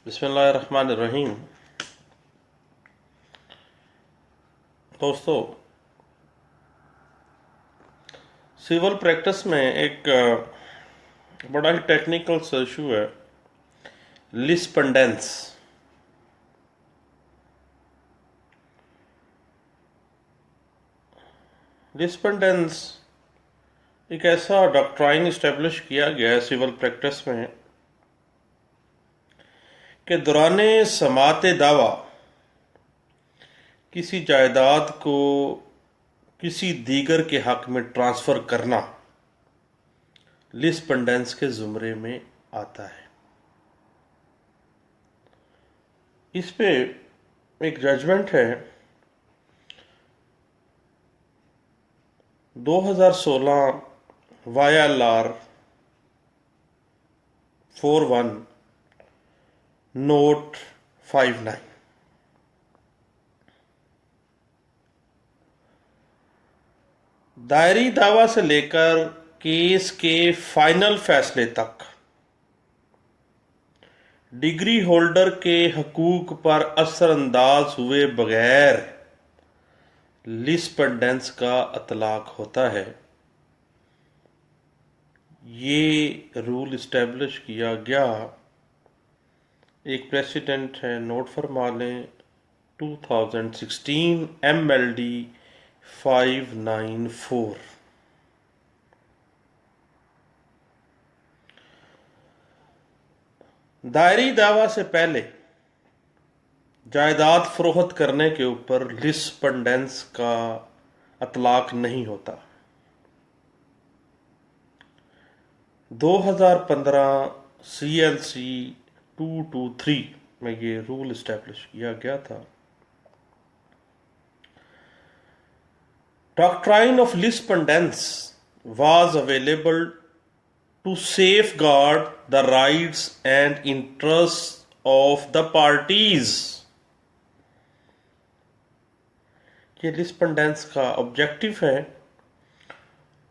बिस्मिल्लाहिर्रहमानिर्रहीम। दोस्तों, civil practice में एक बड़ा ही टेक्निकल सा इशू है, लिस्पंडेंस। लिस्पंडेंस एक ऐसा डॉक्ट्राइन इस्टेब्लिश किया गया है सिविल प्रैक्टिस में कि दौराने समात दावा किसी जायदाद को किसी दीगर के हक में ट्रांसफ़र करना लिस्पंडेंस के ज़ुमरे में आता है। इस पे एक जजमेंट है 2016 YLR 41 नोट 59। दायरी दावा से लेकर केस के फाइनल फैसले तक डिग्री होल्डर के हकूक पर असरअंदाज हुए बगैर लिस्पंडेंस का अतलाक होता है। ये रूल इस्टेब्लिश किया गया, एक प्रेसिडेंट है, नोट फरमा लें, 2016 MLD 594। दायरी दावा से पहले जायदाद फरोख्त करने के ऊपर लिस्पंडेंस का अतलाक नहीं होता। 2015 CLC 223 में ये रूल इस्टेब्लिश किया गया था। Doctrine of lis pendens was available to safeguard the rights and interests of the parties। ये लिस्पंडेंस का ऑब्जेक्टिव है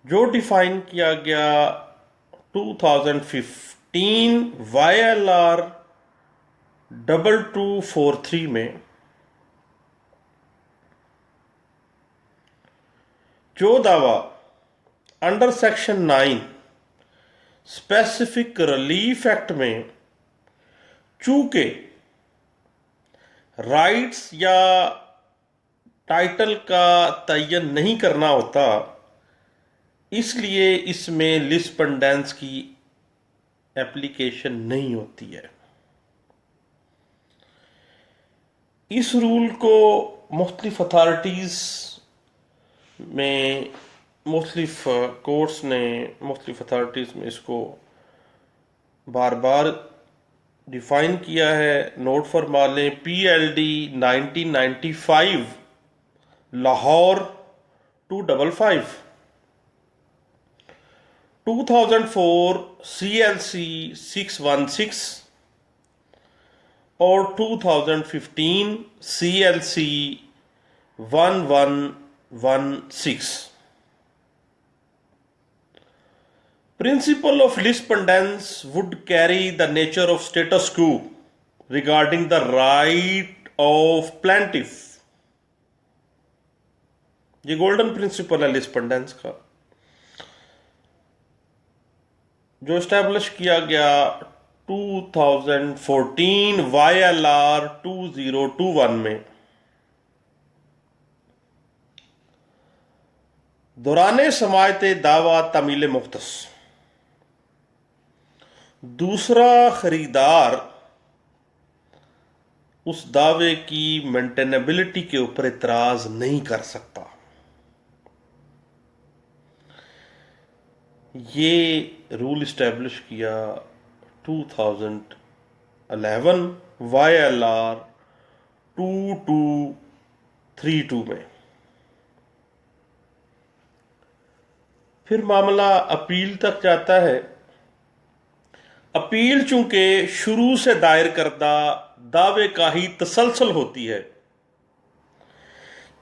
जो डिफाइन किया गया 2015 YLR 2243 में। जो दावा under section 9 specific relief act में चूंकि राइट्स या टाइटल का तयन नहीं करना होता, इसलिए इसमें लिस्पंडेंस की एप्लीकेशन नहीं होती है। इस रूल को मुख्तलिफ अथॉरिटीज़ में, मुख्तलिफ कोर्ट्स ने, मुख्तलिफ अथॉरिटीज़ में इसको बार बार डिफ़ाइन किया है। नोट फरमा लें, PLD 1995 लाहौर 255, 2004 CLC 616 और 2015 CLC 1116। Principle of lispendence would carry the nature of status quo regarding the right of plaintiff। ये गोल्डन प्रिंसिपल है लिस्पंडेंस का, जो एस्टैब्लिश किया गया 2014 YLR 2021 में। दौराने समायते दावा तमील मुख्तस दूसरा खरीदार उस दावे की मेंटेनेबिलिटी के ऊपर इतराज नहीं कर सकता। ये रूल इस्टेब्लिश किया 2011 YLR 2232 में। फिर मामला अपील तक जाता है। अपील चूंकि शुरू से दायर करदा दावे का ही तसलसल होती है,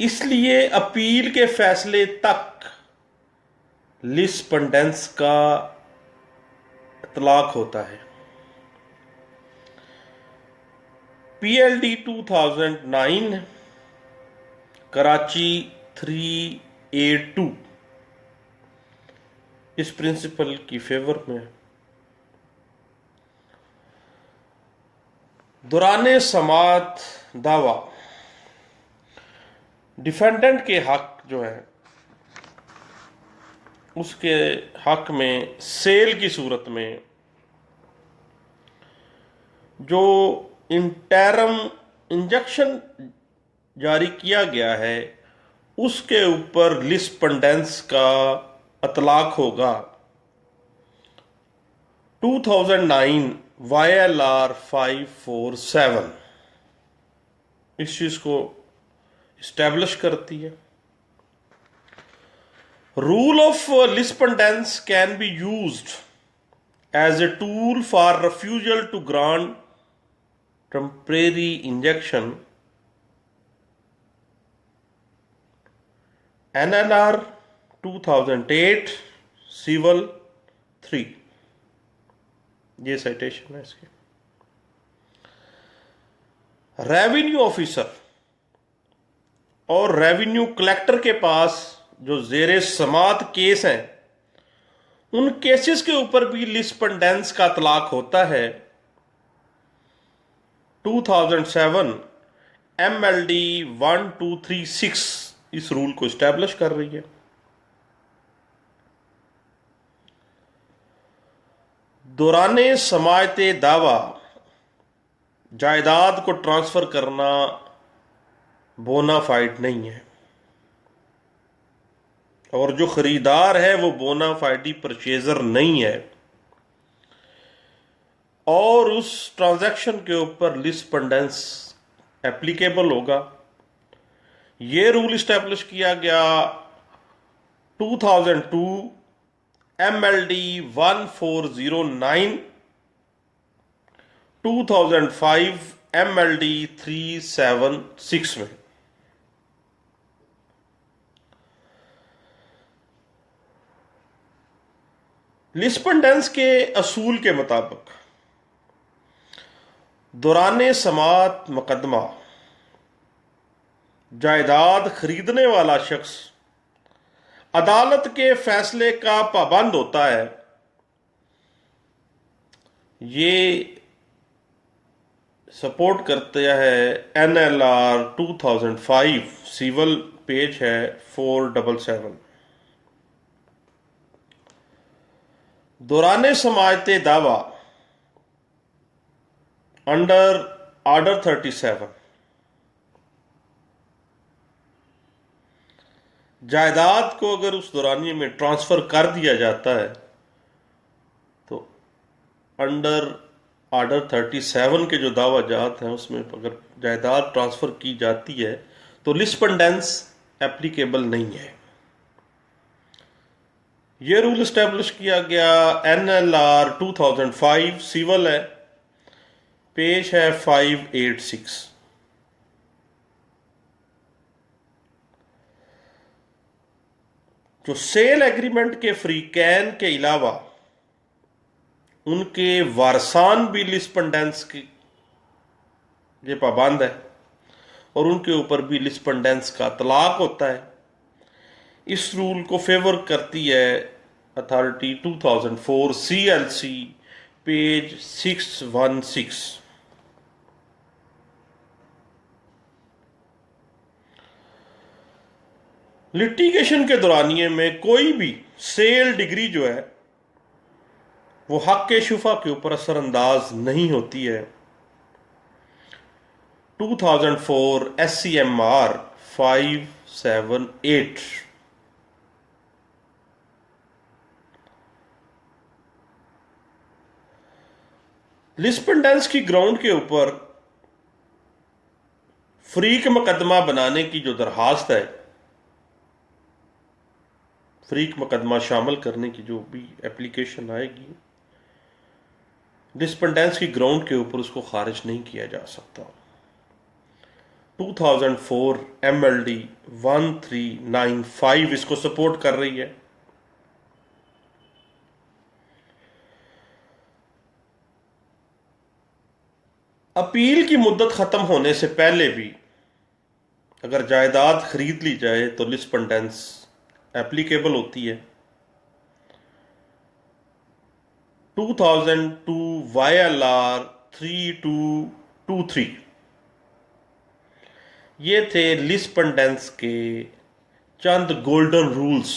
इसलिए अपील के फैसले तक लिस्पंडेंस का इतलाक होता है। PLD 2009 कराची 3A2 इस प्रिंसिपल की फेवर में। दौरान समात दावा, डिफेंडेंट के हक जो है उसके हक में सेल की सूरत में जो इंटरम इंजेक्शन जारी किया गया है उसके ऊपर लिस्पेंडेंस का अतलाक होगा। 2009 YLR 547 इस चीज को इस्टेब्लिश करती है। Rule of lis pendens can be used as a tool for refusal to grant temporary injection, NLR 2008 Civil 3, ये साइटेशन है इसकी। रेवेन्यू ऑफिसर और रेवेन्यू कलेक्टर के पास जो जेरे समात केस हैं उन केसेस के ऊपर भी लिस्पेंडेंस का तलाक होता है। 2007 MLD 1236 इस रूल को इस्टेब्लिश कर रही है। दौराने समायते दावा जायदाद को ट्रांसफर करना बोनाफाइड नहीं है और जो खरीदार है वो बोनाफाइडी परचेजर नहीं है और उस ट्रांजैक्शन के ऊपर लिस्पेंडेंस एप्लीकेबल होगा। ये रूल इस्टेब्लिश किया गया 2002 MLD 1409, 2005 MLD 376 में। लिस्पेंडेंस के असूल के मुताबिक दौराने समात मुकदमा जायदाद खरीदने वाला शख्स अदालत के फैसले का पाबंद होता है। ये सपोर्ट करता है NLR 2005 सिविल पेज है 477। दौराने समायते दावा अंडर ऑर्डर 37 जायदाद को अगर उस दौरानिए में ट्रांसफर कर दिया जाता है तो अंडर ऑर्डर 37 के जो दावा जात हैं उसमें अगर जायदाद ट्रांसफर की जाती है तो लिस्पेंडेंस एप्लीकेबल नहीं है। ये रूल इस्टेब्लिश किया गया NLR 2005 सिविल है, पेज है 586। जो सेल एग्रीमेंट के फ्री कैन के अलावा उनके वारसान भी लिस्पेंडेंस की ये पाबंद है और उनके ऊपर भी लिस्पेंडेंस का तलाक होता है। इस रूल को फेवर करती है अथॉरिटी 2004 CLC पेज 616। लिटिगेशन के दौरानिए में कोई भी सेल डिग्री जो है वो हक के शुफा के ऊपर असरअंदाज नहीं होती है। 2004 SCMR 578। लिस्पेंडेंस की ग्राउंड के ऊपर फ्रीक मुकदमा बनाने की जो दरखास्त है, फ्रीक मुकदमा शामिल करने की जो भी एप्लीकेशन आएगी, लिस्पेंडेंस की ग्राउंड के ऊपर उसको खारिज नहीं किया जा सकता। 2004 MLD 1395 इसको सपोर्ट कर रही है। अपील की मुद्दत खत्म होने से पहले भी अगर जायदाद खरीद ली जाए तो लिस्पंडेंस एप्लीकेबल होती है। 2002 YLR 3223 ये थे लिस्पंडेंस के चंद गोल्डन रूल्स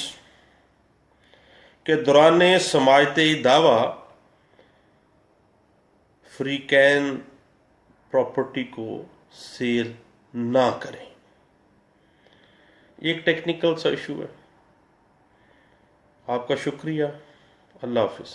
के दौरान समाजती दावा फ्री कैन प्रॉपर्टी को सेल ना करें। एक टेक्निकल सा इशू है। आपका शुक्रिया। अल्लाह हाफिज।